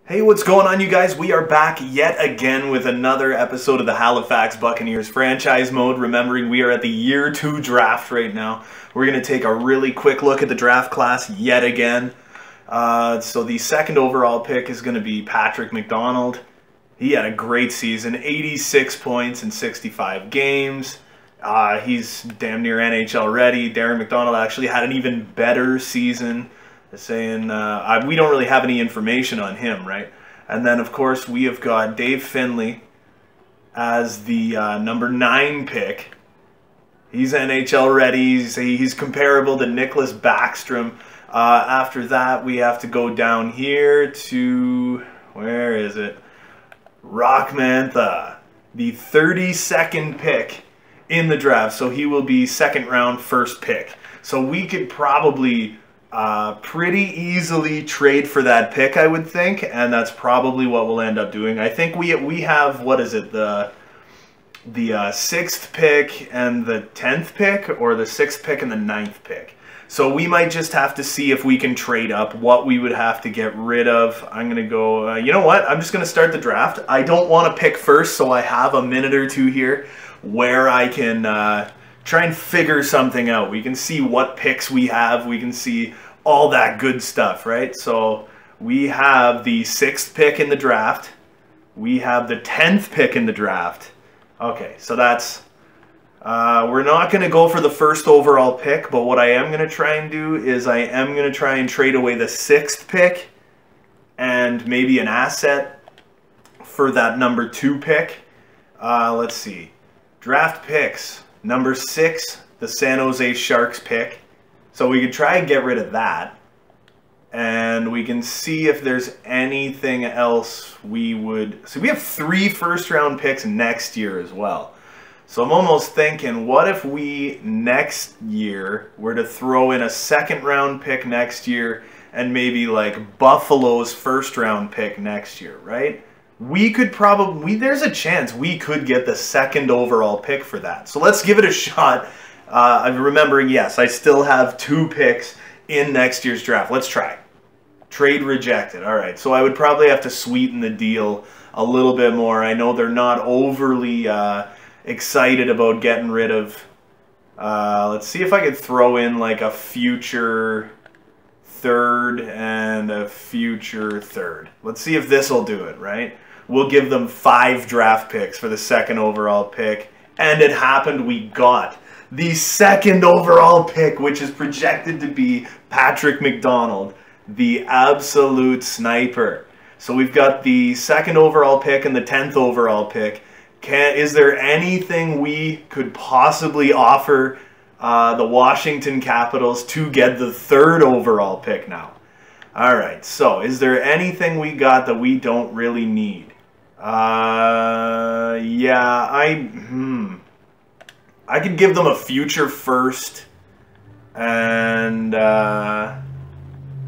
Hey, what's going on, you guys? We are back yet again with another episode of the Halifax Buccaneers franchise mode. Remembering we are at the year 2 draft right now. We're going to take a really quick look at the draft class yet again. So the second overall pick is going to be Patrick McDonald. He had a great season, 86 points in 65 games. He's damn near NHL ready. Darren MacDonald actually had an even better season. Saying we don't really have any information on him, right? And then, of course, we have got Dave Findlay as the number 9 pick. He's NHL ready. He's comparable to Nicholas Backstrom. After that, we have to go down here to, where is it? Roch Mantha, the 32nd pick in the draft. So he will be second round, first pick. So we could probably pretty easily trade for that pick, I would think, and that's probably what we'll end up doing. I think we have, what is it, the 6th pick and the 10th pick, or the 6th pick and the 9th pick. So we might just have to see if we can trade up, what we would have to get rid of. I'm going to go, you know what, I'm just going to start the draft. I don't want to pick first, so I have a minute or two here where I can try and figure something out. We can see what picks we have. We can see all that good stuff, right? So we have the 6th pick in the draft. We have the 10th pick in the draft. Okay, so that's... we're not going to go for the first overall pick, but what I am going to try and do is I am going to try and trade away the 6th pick and maybe an asset for that number 2 pick. Let's see. Draft picks. Number 6, the San Jose Sharks pick. So we could try and get rid of that. And we can see if there's anything else we would... So we have 3 first-round picks next year as well. So I'm almost thinking, what if we next year were to throw in a second-round pick next year and maybe like Buffalo's first-round pick next year, right? We could probably... There's a chance we could get the 2nd overall pick for that. So let's give it a shot. I'm remembering, yes, I still have 2 picks in next year's draft. Let's try. Trade rejected. All right, so I would probably have to sweeten the deal a little bit more. I know they're not overly excited about getting rid of... let's see if I could throw in like a future 3rd and a future 3rd. Let's see if this will do it, right? We'll give them 5 draft picks for the 2nd overall pick. And it happened, we got the 2nd overall pick, which is projected to be Patrick McDonald, the absolute sniper. So we've got the 2nd overall pick and the 10th overall pick. Is there anything we could possibly offer the Washington Capitals to get the 3rd overall pick now? All right, so is there anything we got that we don't really need? Yeah, I could give them a future first and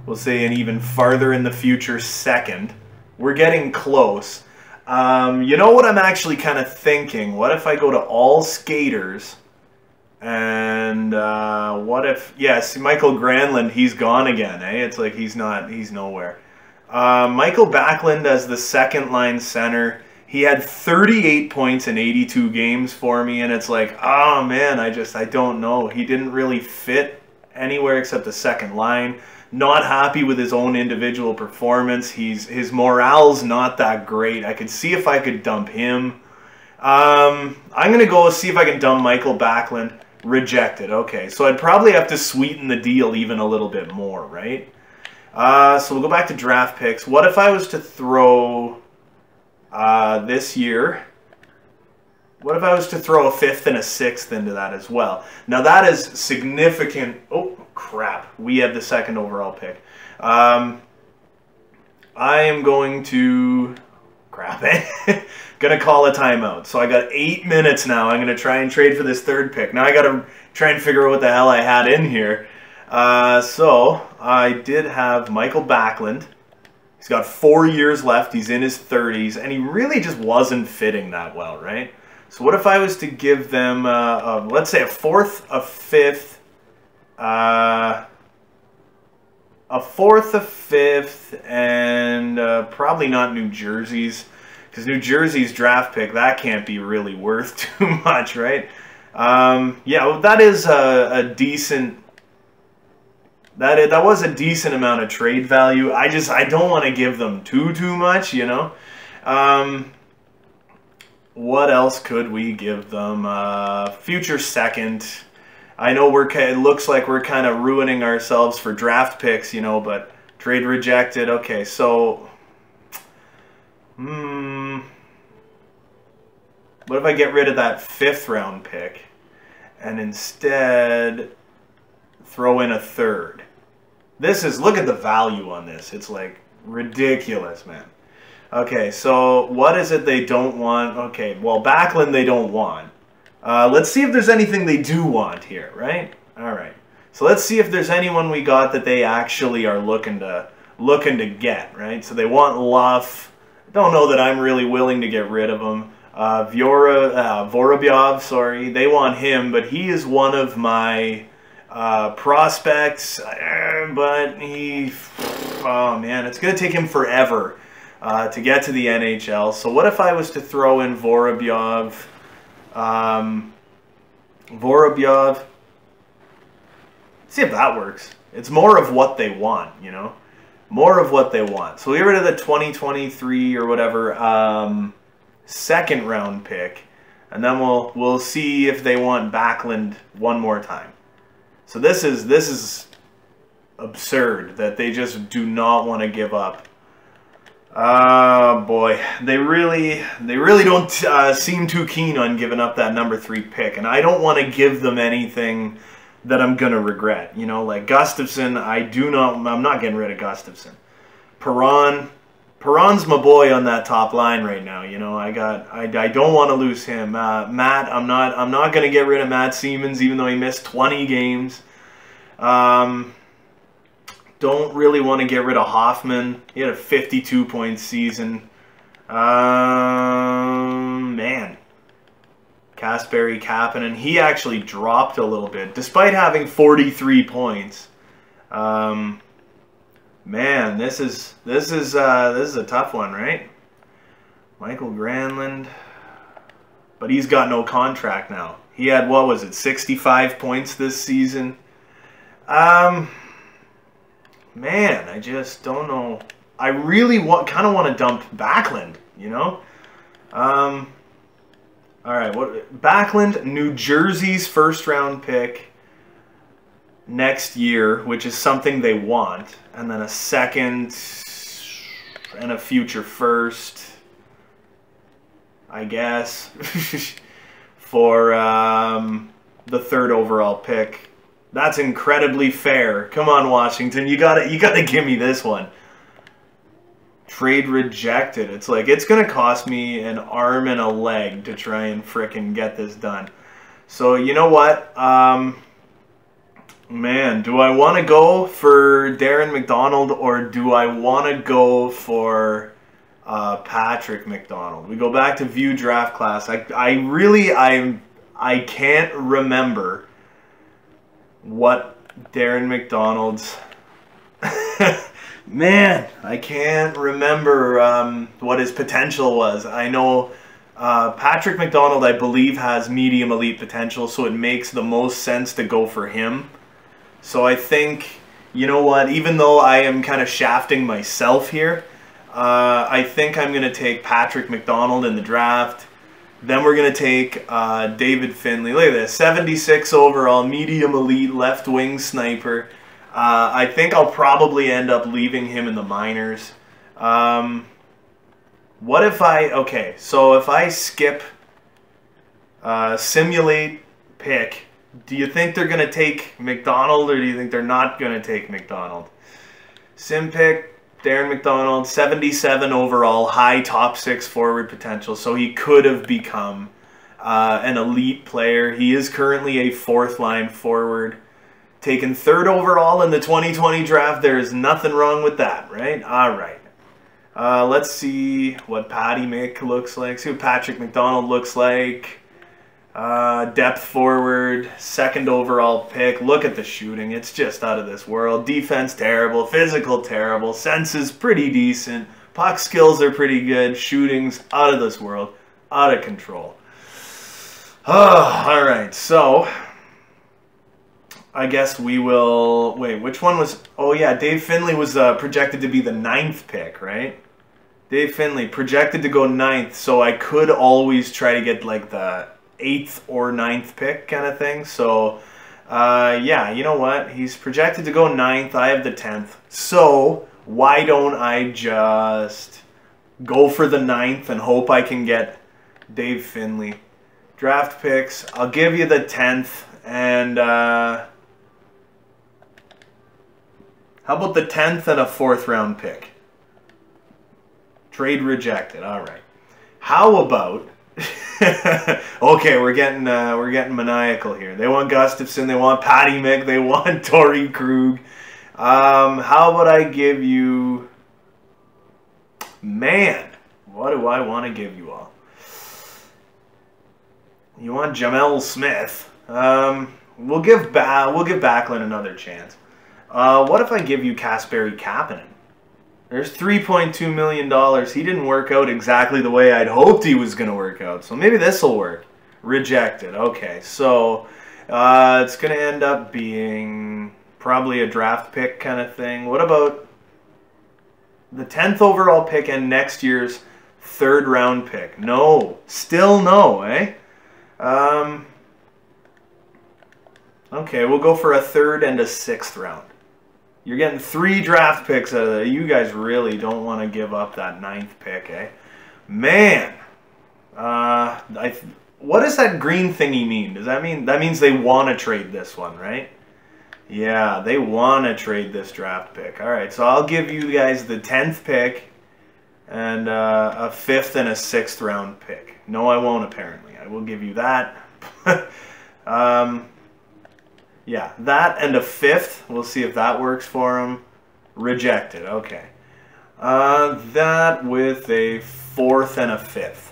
we'll say an even farther in the future 2nd. We're getting close. You know what I'm actually kind of thinking? What if I go to all skaters and what if... Yes, Michael Granlund, he's gone again, eh? It's like he's nowhere. Michael Backlund as the 2nd line center. He had 38 points in 82 games for me, and it's like, oh man, I don't know. He didn't really fit anywhere except the 2nd line. Not happy with his own individual performance. His morale's not that great. I could see if I could dump him. I'm going to go see if I can dump Michael Backlund. Rejected. Okay, so I'd probably have to sweeten the deal even a little bit more, right? So we'll go back to draft picks. What if I was to throw this year? What if I was to throw a 5th and a 6th into that as well? Now that is significant. Oh, crap. We have the 2nd overall pick. I am going to... Crap, eh? Gonna call a timeout. So I got 8 minutes now. I'm gonna try and trade for this 3rd pick. Now I gotta try and figure out what the hell I had in here. So I did have Michael Backlund. He's got 4 years left. He's in his 30s, and he really just wasn't fitting that well, right? So what if I was to give them, let's say a 4th, a 5th, a fourth, a fifth, and probably not New Jersey's, because New Jersey's draft pick, that can't be really worth too much, right? Yeah, well, that is a decent. That was a decent amount of trade value. I don't want to give them too much, you know. What else could we give them? Future second. I know it looks like we're kind of ruining ourselves for draft picks, you know, but trade rejected. Okay, so what if I get rid of that 5th round pick and instead throw in a 3rd? Look at the value on this. It's like ridiculous, man. Okay, so what is it they don't want? Okay, well, Backlund they don't want. Let's see if there's anything they do want here, right? All right. So let's see if there's anyone we got that they actually are looking to get, right? So they want Luff. Don't know that I'm really willing to get rid of him. Vorobyov, sorry. They want him, but he is one of my prospects. But oh man, it's going to take him forever to get to the NHL. So what if I was to throw in Vorobyov? Vorobyov. See if that works. It's more of what they want, you know? More of what they want. So we get rid of the 2023 or whatever 2nd round pick, and then we'll see if they want Backlund one more time. So this is absurd that they just do not want to give up. Boy, they really don't seem too keen on giving up that number 3 pick, and I don't want to give them anything that I'm gonna regret. You know, like Gustafson, I'm not getting rid of Gustafson. Perron's my boy on that top line right now. You know, I don't want to lose him. Matt, I'm not gonna get rid of Matt Siemens, even though he missed 20 games. Don't really want to get rid of Hoffman. He had a 52-point season. Man. Kasperi Kapanen, he actually dropped a little bit, despite having 43 points. Man, this is a tough one, right? Michael Granlund. But he's got no contract now. He had, what was it, 65 points this season? Man, I just don't know. I really kind of want to dump Backlund, you know? All right, Backlund, New Jersey's 1st round pick next year, which is something they want, and then a 2nd and a future 1st, I guess, for the 3rd overall pick. That's incredibly fair. Come on, Washington. You gotta give me this one. Trade rejected. It's like, it's gonna cost me an arm and a leg to try and frickin' get this done. So you know what? Man, do I want to go for Darren MacDonald or do I want to go for Patrick McDonald? We go back to view draft class. I can't remember what Darren MacDonald's man, I can't remember what his potential was. I know Patrick McDonald, I believe, has medium elite potential, so it makes the most sense to go for him. So I think, you know what, even though I am kind of shafting myself here, I think I'm going to take Patrick McDonald in the draft. Then we're going to take David Findlay. Look at this, 76 overall, medium elite, left wing sniper. I think I'll probably end up leaving him in the minors. What if okay, so if I skip simulate pick, do you think they're going to take McDonald or do you think they're not going to take McDonald? Sim pick. Darren MacDonald, 77 overall, high top 6 forward potential, so he could have become an elite player. He is currently a 4th line forward. Taken 3rd overall in the 2020 draft, there is nothing wrong with that, right? All right. Let's see what Patty Mick looks like. See what Patrick McDonald looks like. Depth forward, 2nd overall pick. Look at the shooting. It's just out of this world. Defense terrible. Physical terrible. Senses pretty decent. Puck skills are pretty good. Shooting's out of this world. Out of control. Oh, all right. So I guess we will... Wait, which one was... Oh, yeah, Dave Findlay was projected to be the 9th pick, right? Dave Findlay projected to go 9th, so I could always try to get like the 8th or 9th pick kind of thing. So, yeah, you know what? He's projected to go 9th. I have the 10th. So, why don't I just go for the 9th and hope I can get Dave Findlay? Draft picks. I'll give you the 10th. And, how about the 10th and a 4th round pick? Trade rejected. All right. How about... okay, we're getting maniacal here. They want Gustafsson, they want Patty Mick, they want Torrey Krug. How about I give you... Man, what do I want to give you all? You want Jamel Smith? We'll give Backlund another chance. What if I give you Kasperi Kapanen? There's $3.2 million. He didn't work out exactly the way I'd hoped he was going to work out. So maybe this will work. Rejected. Okay, so it's going to end up being probably a draft pick kind of thing. What about the 10th overall pick and next year's 3rd round pick? No. Still no, eh? Okay, we'll go for a 3rd and a 6th round. You're getting 3 draft picks out of that. You guys really don't want to give up that 9th pick, eh? Man. What does that green thingy mean? Does that mean... That means they want to trade this one, right? Yeah, they want to trade this draft pick. All right, so I'll give you guys the 10th pick and a 5th and a 6th round pick. No, I won't, apparently. I will give you that. Yeah, that and a 5th. We'll see if that works for him. Rejected. Okay. That with a 4th and a 5th.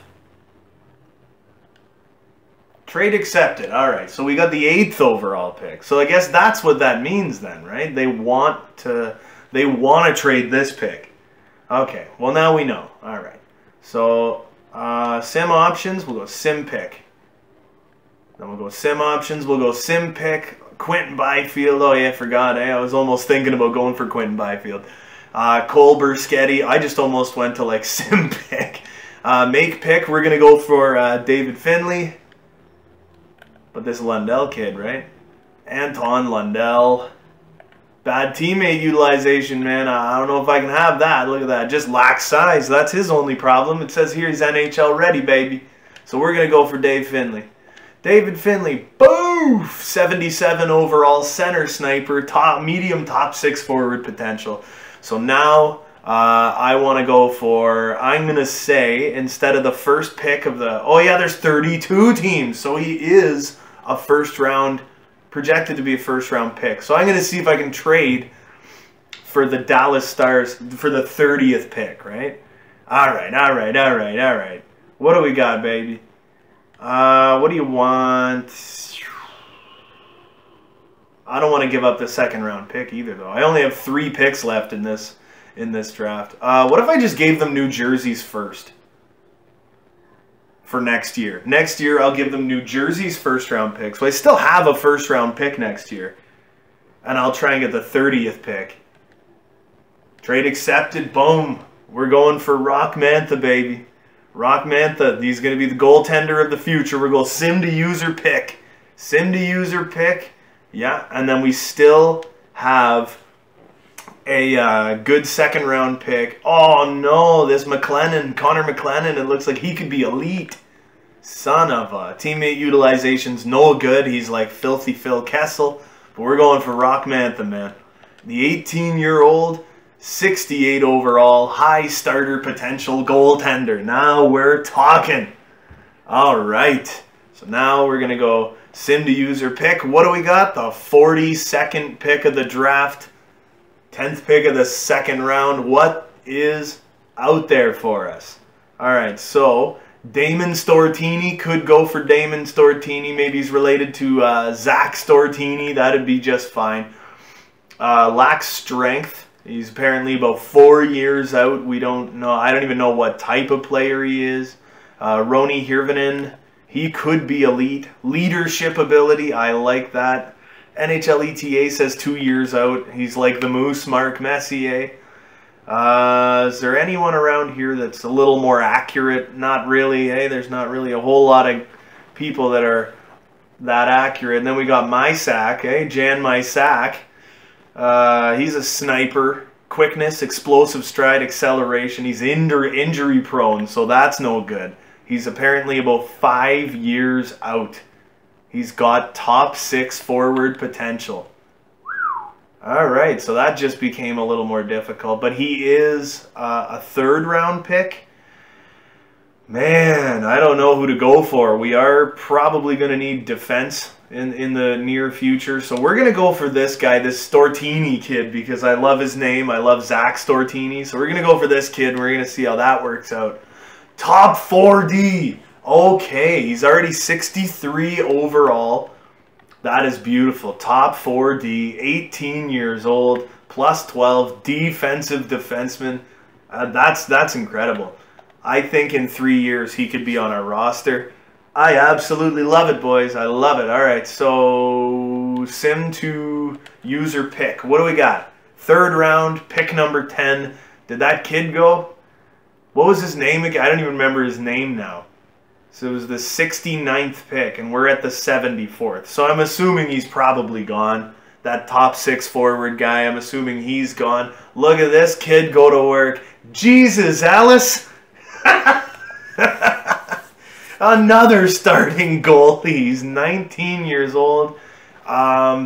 Trade accepted. All right. So we got the 8th overall pick. So I guess that's what that means then, right? They want to trade this pick. Okay. Well, now we know. All right. So sim options. We'll go sim pick. Then we'll go sim options. We'll go sim pick. Quentin Byfield. Oh, yeah, I forgot. I was almost thinking about going for Quentin Byfield. Cole Burschetti. I just almost went to, like, sim pick. Make pick. We're going to go for David Findlay. But this Lundell kid, right? Anton Lundell. Bad teammate utilization, man. I don't know if I can have that. Look at that. Just lacks size. That's his only problem. It says here he's NHL ready, baby. So we're going to go for Dave Findlay. David Findlay, boof! 77 overall, center sniper, medium top 6 forward potential. So now I want to go for, I'm going to say, instead of the first pick of the, oh yeah, there's 32 teams. So he is a first round, projected to be a first round pick. So I'm going to see if I can trade for the Dallas Stars for the 30th pick, right? All right. What do we got, baby? What do you want? I don't want to give up the 2nd round pick either, though. I only have 3 picks left in this draft. What if I just gave them New Jersey's first for next year? Next year, I'll give them New Jersey's 1st round pick. So I still have a 1st round pick next year, and I'll try and get the 30th pick. Trade accepted. Boom. We're going for Roch Mantha, baby. Roch Mantha, he's going to be the goaltender of the future. We're going sim to user pick. Sim to user pick. Yeah, and then we still have a good 2nd round pick. Oh no, this McLennan, Connor McLennan, it looks like he could be elite. Son of a teammate utilization's no good. He's like filthy Phil Kessel. But we're going for Roch Mantha, man. The 18-year-old, 68 overall, high starter potential goaltender. Now we're talking. All right. So now we're going to go sim to user pick. What do we got? The 42nd pick of the draft. 10th pick of the 2nd round. What is out there for us? All right. So Damon Stortini, could go for Damon Stortini. Maybe he's related to Zach Stortini. That'd be just fine. Lacks strength. He's apparently about 4 years out. We don't know. I don't even know what type of player he is. Roni Hirvonen, he could be elite. Leadership ability, I like that. NHL ETA says 2 years out. He's like the Moose, Mark Messier. Is there anyone around here that's a little more accurate? Not really. Hey, there's not really a whole lot of people that are that accurate. And then we got Mysak. Hey, Jan Mysak. He's a sniper. Quickness, explosive stride, acceleration. He's injury prone, so that's no good. He's apparently about 5 years out. He's got top 6 forward potential. Alright, so that just became a little more difficult. But he is a 3rd round pick. Man, I don't know who to go for. We are probably going to need defense in the near future. So we're going to go for this guy, this Stortini kid, because I love his name. I love Zach Stortini. So we're going to go for this kid, and we're going to see how that works out. Top 4D. Okay, he's already 63 overall. That is beautiful. Top 4D, 18 years old, plus 12, defensive defenseman. That's incredible. I think in 3 years he could be on our roster. I absolutely love it, boys. I love it. All right, so sim to user pick. What do we got? 3rd round, pick number 10. Did that kid go? What was his name again? I don't even remember his name now. So it was the 69th pick, and we're at the 74th. So I'm assuming he's probably gone. That top 6 forward guy, I'm assuming he's gone. Look at this kid go to work. Jesus, Alice! Another starting goalie. He's 19 years old.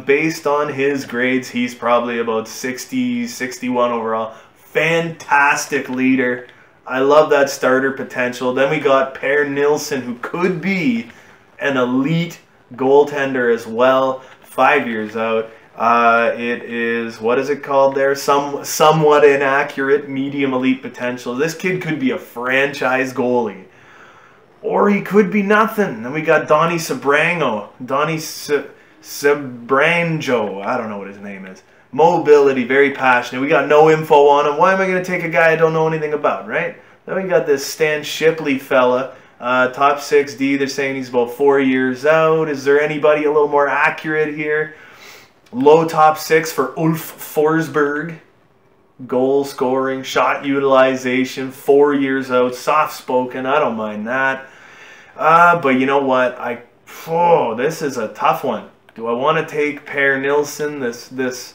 Based on his grades, he's probably about 60, 61 overall. Fantastic leader. I love that starter potential. Then we got Per Nilsson, who could be an elite goaltender as well. 5 years out. It is, what is it called there? Somewhat inaccurate, medium elite potential. This kid could be a franchise goalie. Or he could be nothing. Then we got Donnie Sabrango. Sabrango. I don't know what his name is. Mobility, very passionate. We got no info on him. Why am I going to take a guy I don't know anything about, right? Then we got this Stan Shipley fella. Top 6D. They're saying he's about 4 years out. Is there anybody a little more accurate here? Low top 6 for Ulf Forsberg. Goal scoring, shot utilization, 4 years out, soft-spoken. I don't mind that. But you know what? This is a tough one. Do I want to take Per Nilsson, this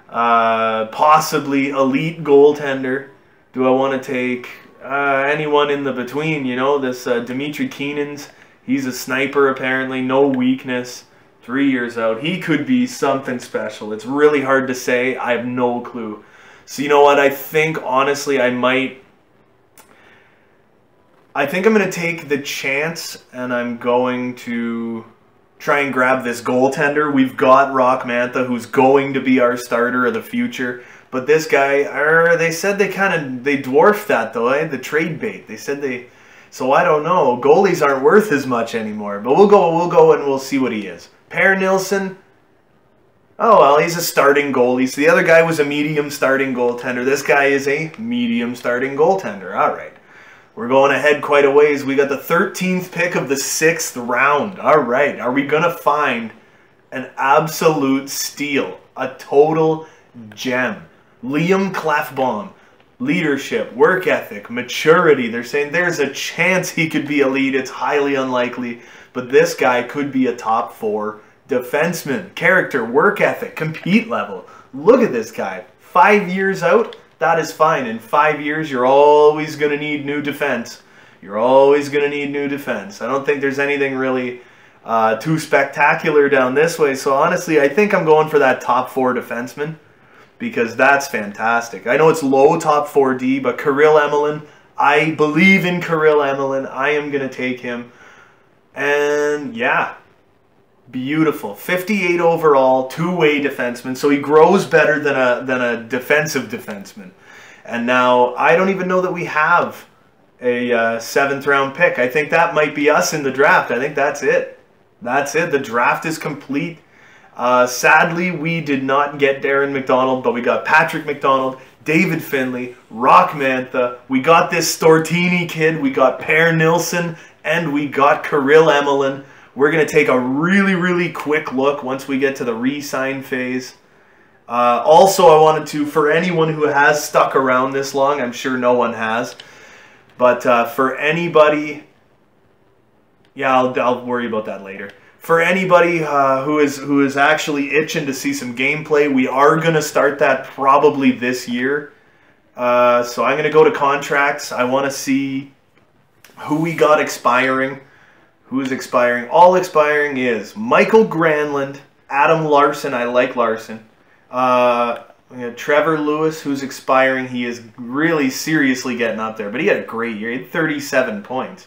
possibly elite goaltender? Do I want to take anyone in the between? You know, this Dmitry Keenan's. He's a sniper apparently, no weakness. 3 years out. He could be something special. It's really hard to say. I have no clue. So you know what? I think, honestly, I think I'm going to take the chance, and I'm going to try and grab this goaltender. We've got Roch Mantha, who's going to be our starter of the future. But this guy, they said they dwarfed that, though, eh? The trade bait. They said they... So I don't know. Goalies aren't worth as much anymore. But we'll go and we'll see what he is. Per Nilsson... Oh, well, he's a starting goalie. So the other guy was a medium starting goaltender. This guy is a medium starting goaltender. All right. We're going ahead quite a ways. We got the 13th pick of the 6th round. All right. Are we going to find an absolute steal? A total gem. Liam Clefbaum. Leadership, work ethic, maturity. They're saying there's a chance he could be elite. It's highly unlikely. But this guy could be a top 4 defenseman. Character, work ethic, compete level. Look at this guy. 5 years out, that is fine. In 5 years, you're always going to need new defense. You're always going to need new defense. I don't think there's anything really too spectacular down this way. So honestly, I think I'm going for that top 4 defenseman because that's fantastic. I know it's low top 4D, but Kirill Emelin, I believe in Kirill Emelin. I am going to take him. And yeah. Beautiful. 58 overall, two-way defenseman. So he grows better than a defensive defenseman. And now I don't even know that we have a 7th round pick. I think that might be us in the draft. I think that's it. That's it. The draft is complete. Sadly, we did not get Darren MacDonald, but we got Patrick McDonald, David Findlay, Roch Mantha. We got this Stortini kid. We got Per Nilsson, and we got Kirill Emelin. We're going to take a really, really quick look once we get to the re-sign phase. Also, I wanted to, for anyone who has stuck around this long, I'm sure no one has, but for anybody, yeah, I'll worry about that later. For anybody who is actually itching to see some gameplay, we are going to start that probably this year. So I'm going to go to contracts. I want to see who we got expiring. Who's expiring? All expiring is Michael Granlund, Adam Larson. I like Larson. We have Trevor Lewis, who's expiring. He is really seriously getting up there, but he had a great year. He had 37 points.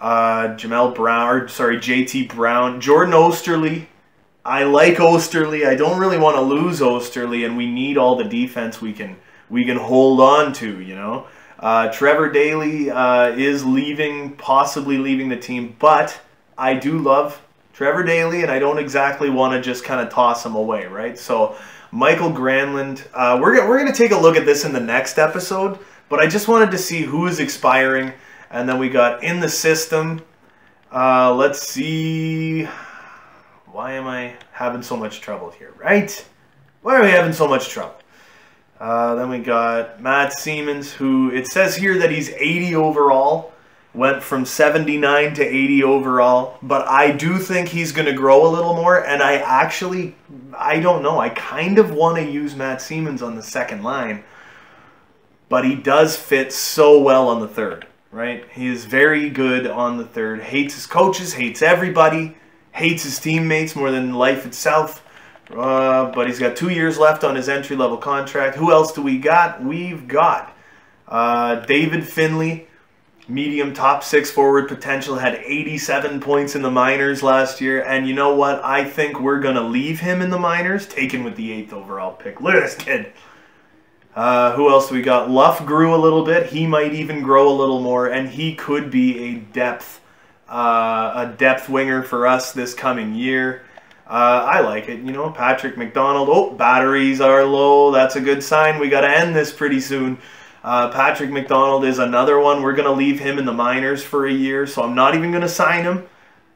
JT Brown, Jordan Osterley. I like Osterley. I don't really want to lose Osterley, and we need all the defense we can hold on to, you know. Trevor Daley is possibly leaving the team, but I do love Trevor Daley, and I don't exactly want to just kind of toss him away, right? So Michael Granlund, we're gonna take a look at this in the next episode, but I just wanted to see who is expiring. And then we got in the system. Let's see. Why am I having so much trouble here, right? Why are we having so much trouble? Then we got Matt Siemens, who it says here that he's 80 overall. Went from 79 to 80 overall. But I do think he's going to grow a little more. And I don't know. I kind of want to use Matt Siemens on the second line. But he does fit so well on the third. Right? He is very good on the third. Hates his coaches, hates everybody, hates his teammates more than life itself. But he's got 2 years left on his entry-level contract. Who else do we got? We've got David Findlay, medium top 6 forward potential, had 87 points in the minors last year. And you know what? I think we're going to leave him in the minors, taken with the 8th overall pick. Look at this kid. Who else do we got? Luff grew a little bit. He might even grow a little more, and he could be a depth winger for us this coming year. I like it, you know. Patrick McDonald. Oh, batteries are low. That's a good sign. We got to end this pretty soon. Patrick McDonald is another one. We're going to leave him in the minors for a year, so I'm not even going to sign him.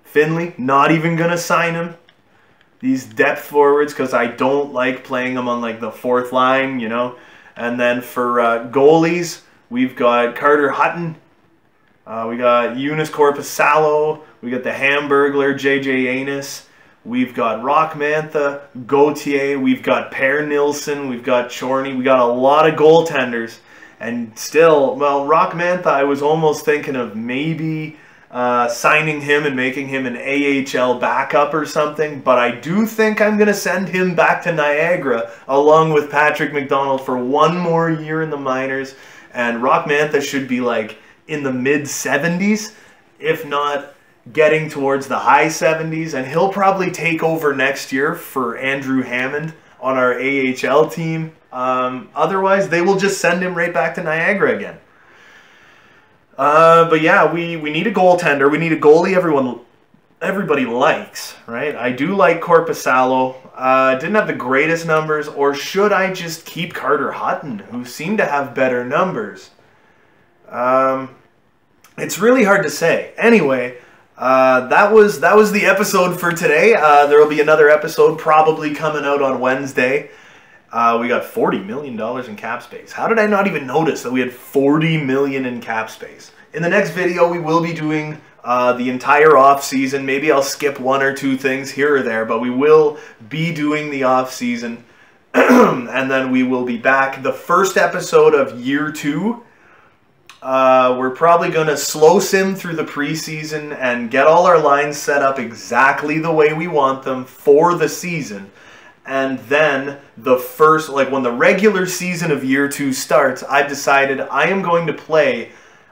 Findlay, not even going to sign him. These depth forwards, because I don't like playing them on like the 4th line, you know. And then for goalies, we've got Carter Hutton. We got Eunice Korpisalo. We got the Hamburglar, J.J. Anus. We've got Roch Mantha, Gauthier. We've got Per Nilsson. We've got Chorney. We got a lot of goaltenders. And still, well, Roch Mantha, I was almost thinking of maybe signing him and making him an AHL backup or something, but I do think I'm going to send him back to Niagara along with Patrick McDonald for 1 more year in the minors, and Roch Mantha should be like in the mid-70s, if not getting towards the high 70s, and he'll probably take over next year for Andrew Hammond on our AHL team. Otherwise, they will just send him right back to Niagara again. But yeah, we need a goaltender. We need a goalie everybody likes, right? I do like Korpisalo. Didn't have the greatest numbers, or should I just keep Carter Hutton, who seemed to have better numbers? It's really hard to say. Anyway, that was the episode for today. There will be another episode probably coming out on Wednesday. We got $40 million in cap space. How did I not even notice that we had $40 million in cap space? In the next video, we will be doing the entire off season. Maybe I'll skip 1 or 2 things here or there, but we will be doing the off season. And then we will be back. The first episode of year 2. We're probably going to slow sim through the preseason and get all our lines set up exactly the way we want them for the season. And then the first, like when the regular season of year 2 starts, I've decided I am going to play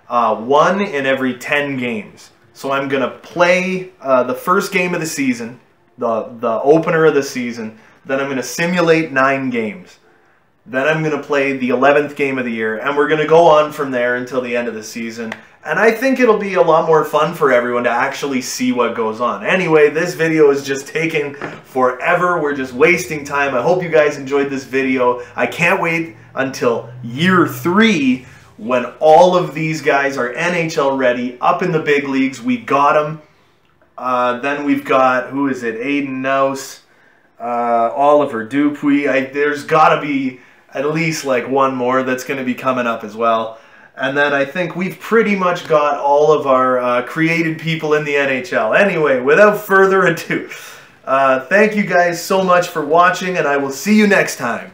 1 in every 10 games. So I'm going to play the first game of the season, the opener of the season. Then I'm going to simulate 9 games. Then I'm going to play the 11th game of the year, and we're going to go on from there until the end of the season. And I think it'll be a lot more fun for everyone to actually see what goes on. Anyway, this video is just taking forever. We're just wasting time. I hope you guys enjoyed this video. I can't wait until year 3 when all of these guys are NHL ready, up in the big leagues. We got them. Then we've got, who is it? Aiden Nouse, Oliver Dupuis. There's got to be at least like one more that's going to be coming up as well. And then I think we've pretty much got all of our created people in the NHL. Anyway, without further ado, thank you guys so much for watching, and I will see you next time.